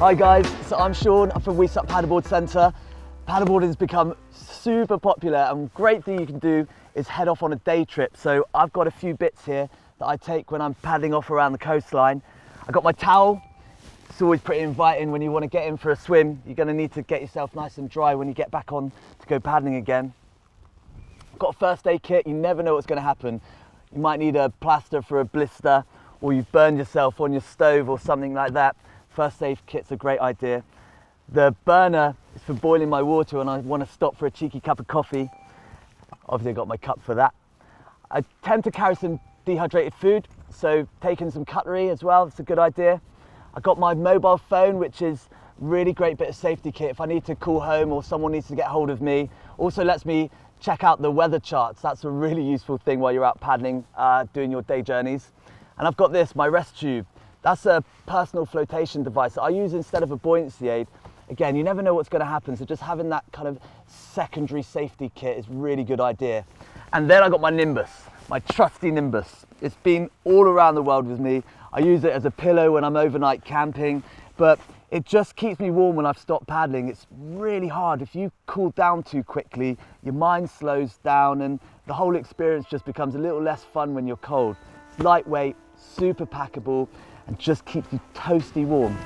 Hi guys, so I'm Sean, I'm from WeSUP Paddleboard Centre. Paddleboarding has become super popular, and a great thing you can do is head off on a day trip. So I've got a few bits here that I take when I'm paddling off around the coastline. I've got my towel. It's always pretty inviting when you want to get in for a swim. You're going to need to get yourself nice and dry when you get back on to go paddling again. I've got a first aid kit. You never know what's going to happen. You might need a plaster for a blister, or you've burned yourself on your stove or something like that. First aid kit's a great idea. The burner is for boiling my water when I want to stop for a cheeky cup of coffee. Obviously I got my cup for that. I tend to carry some dehydrated food, so taking some cutlery as well, it's a good idea. I got my mobile phone, which is really great bit of safety kit if I need to call home or someone needs to get hold of me. Also lets me check out the weather charts. That's a really useful thing while you're out paddling, doing your day journeys. And I've got this, my rest tube. That's a personal flotation device that I use instead of a buoyancy aid. Again, you never know what's going to happen, so just having that kind of secondary safety kit is a really good idea. And then I got my Nimbus, my trusty Nimbus. It's been all around the world with me. I use it as a pillow when I'm overnight camping, but it just keeps me warm when I've stopped paddling. It's really hard. If you cool down too quickly, your mind slows down and the whole experience just becomes a little less fun when you're cold. It's lightweight, super packable, and just keeps you toasty warm.